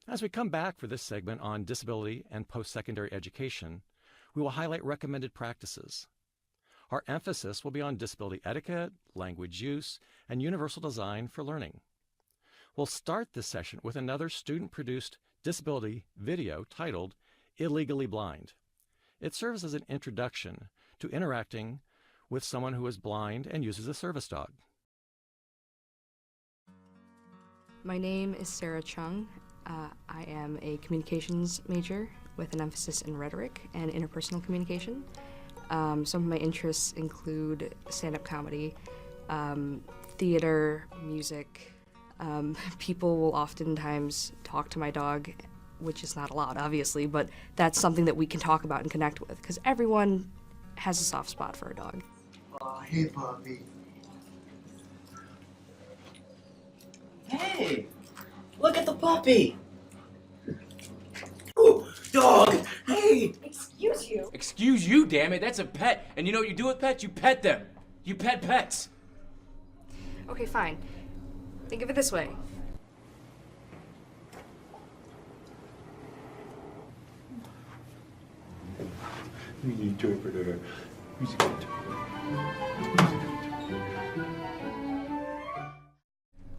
As we come back for this segment on disability and post-secondary education, we will highlight recommended practices. Our emphasis will be on disability etiquette, language use, and universal design for learning. We'll start this session with another student-produced disability video titled Illegally Blind. It serves as an introduction to interacting with someone who is blind and uses a service dog. My name is Sarah Chung. I am a communications major with an emphasis in rhetoric and interpersonal communication. Some of my interests include stand-up comedy, theater, music. People will oftentimes talk to my dog, which is not a lot, obviously, but that's something that we can talk about and connect with, because everyone has a soft spot for a dog. Oh, hey, puppy. Hey, look at the puppy. Ooh, dog. Hey. Excuse you. Excuse you, damn it. That's a pet. And you know what you do with pets? You pet them. You pet pets. Okay, fine. Think of it this way.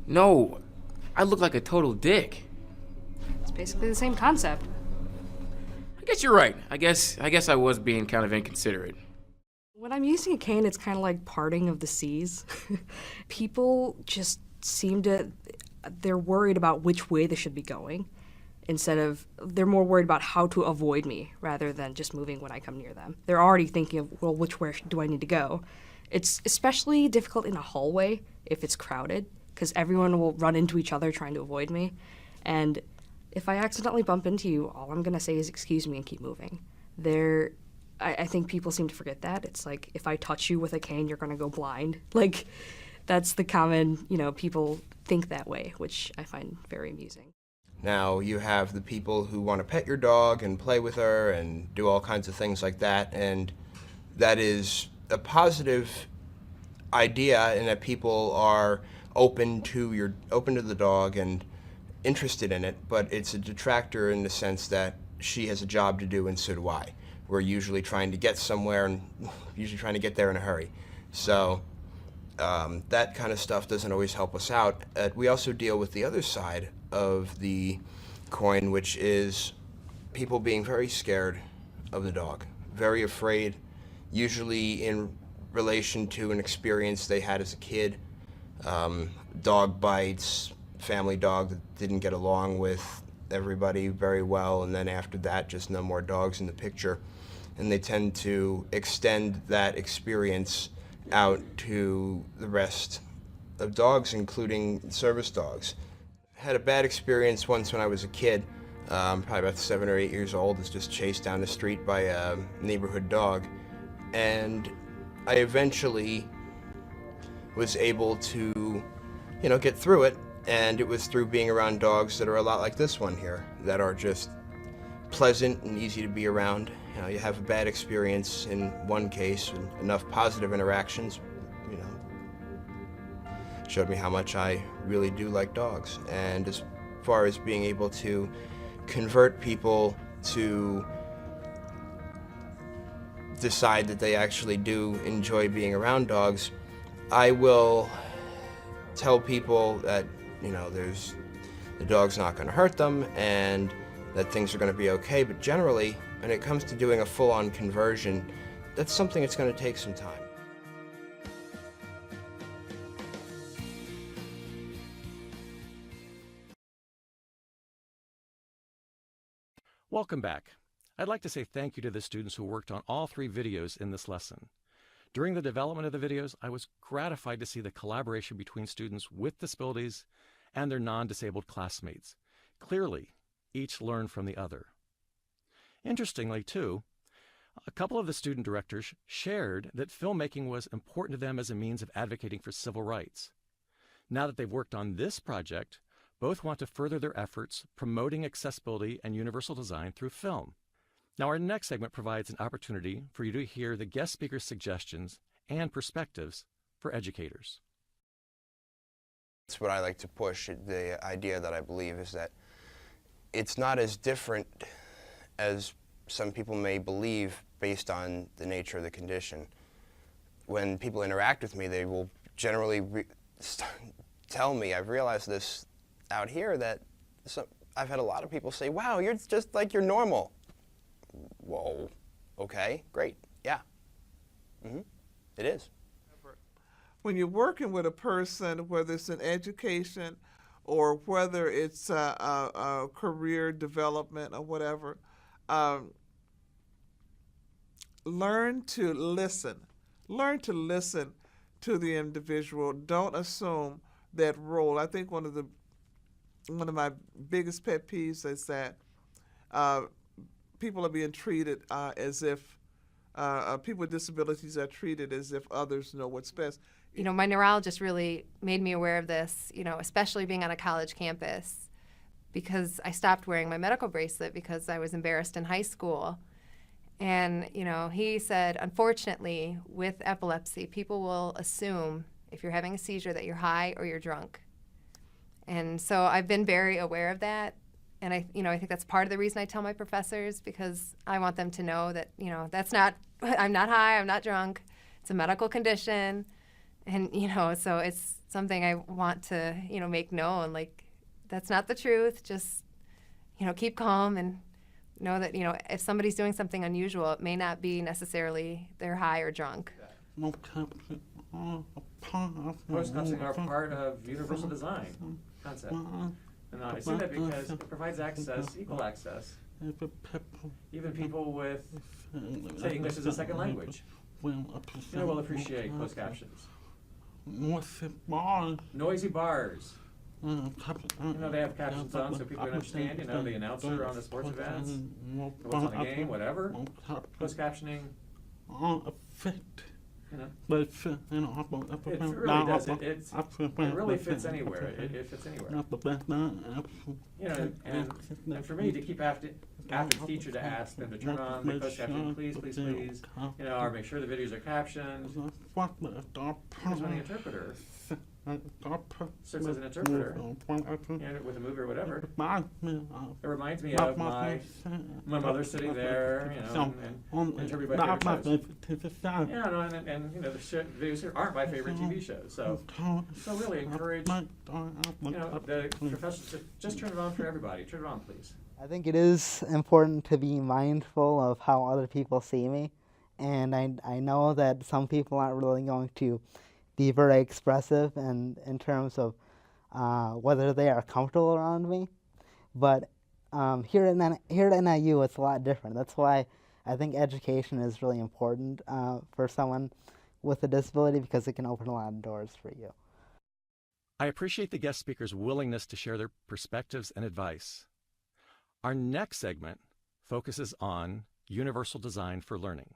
No, I look like a total dick. It's basically the same concept. I guess you're right. I guess I was being kind of inconsiderate. When I'm using a cane, it's kind of like parting of the seas. People just seem to, they're worried about which way they should be going instead of, they're more worried about how to avoid me rather than just moving when I come near them. They're already thinking of, well, which way do I need to go? It's especially difficult in a hallway if it's crowded, because everyone will run into each other trying to avoid me. And if I accidentally bump into you, all I'm gonna say is excuse me and keep moving. I think people seem to forget that. It's like, if I touch you with a cane, you're gonna go blind. Like, that's the common, people think that way, which I find very amusing. Now, you have the people who want to pet your dog and play with her and do all kinds of things like that, and that is a positive idea in that people are open to the dog and interested in it, but it's a detractor in the sense that she has a job to do and so do I. We're usually trying to get somewhere and usually trying to get there in a hurry. So that kind of stuff doesn't always help us out. We also deal with the other side of the coin, which is people being very scared of the dog, very afraid, usually in relation to an experience they had as a kid. Dog bites, family dog that didn't get along with everybody very well, and then after that, just no more dogs in the picture. And they tend to extend that experience out to the rest of dogs, including service dogs. Had a bad experience once when I was a kid, probably about 7 or 8 years old, was just chased down the street by a neighborhood dog. And I eventually was able to, get through it. And it was through being around dogs that are a lot like this one here, that are just pleasant and easy to be around. You have a bad experience in one case, and enough positive interactions, showed me how much I really do like dogs. And as far as being able to convert people to decide that they actually do enjoy being around dogs, I will tell people that the dog's not going to hurt them and that things are going to be okay, but generally, when it comes to doing a full-on conversion, that's something that's going to take some time. Welcome back. I'd like to say thank you to the students who worked on all 3 videos in this lesson. During the development of the videos, I was gratified to see the collaboration between students with disabilities and their non-disabled classmates. Clearly, each learned from the other. Interestingly, too, a couple of the student directors shared that filmmaking was important to them as a means of advocating for civil rights. Now that they've worked on this project, both want to further their efforts promoting accessibility and universal design through film. Now, our next segment provides an opportunity for you to hear the guest speaker's suggestions and perspectives for educators. That's what I like to push, the idea that I believe is that it's not as different as some people may believe based on the nature of the condition. When people interact with me, they will generally tell me, I've realized this out here, that I've had a lot of people say, wow, you're just like you're normal. Whoa, okay, great, yeah. It is. When you're working with a person, whether it's in education or whether it's a career development or whatever, learn to listen. Learn to listen to the individual. Don't assume that role. I think one of my biggest pet peeves is that people are being treated as if people with disabilities are treated as if others know what's best. You know, my neurologist really made me aware of this, you know, especially being on a college campus, because I stopped wearing my medical bracelet because I was embarrassed in high school. And, you know, he said, unfortunately, with epilepsy, people will assume if you're having a seizure that you're high or you're drunk. And so I've been very aware of that. And I think that's part of the reason I tell my professors, because I want them to know that, you know, I'm not high, I'm not drunk. It's a medical condition. And, you know, so it's something I want to, you know, make known, like, that's not the truth. Just, you know, keep calm and know that, you know, if somebody's doing something unusual, it may not be necessarily they're high or drunk. Post-concepts are part of universal design concept. And I say that because it provides access, equal access. Even people with, say, English as a second language, you know, will appreciate closed captions. Noisy bars. You know, they have captions on so people can understand, you know, the announcer on the sports events, what's on the game, whatever. Closed captioning. You know, it really does. It really fits anywhere. It fits anywhere. You know, and for me to keep after the teacher to ask them to turn on the closed captioning, please, please, please, you know, or make sure the videos are captioned. Because when the interpreter sits as an interpreter, you know, with a movie or whatever, it reminds me of my mother sitting there, you know, and interpreting my favorite shows. Yeah, no, and you know, the videos here aren't my favorite TV shows, so really encourage, you know, the professors to just turn it on for everybody. Turn it on, please. I think it is important to be mindful of how other people see me, and I know that some people aren't really going to be very expressive in terms of whether they are comfortable around me, but here at NIU it's a lot different. That's why I think education is really important for someone with a disability, because it can open a lot of doors for you. I appreciate the guest speaker's willingness to share their perspectives and advice. Our next segment focuses on universal design for learning.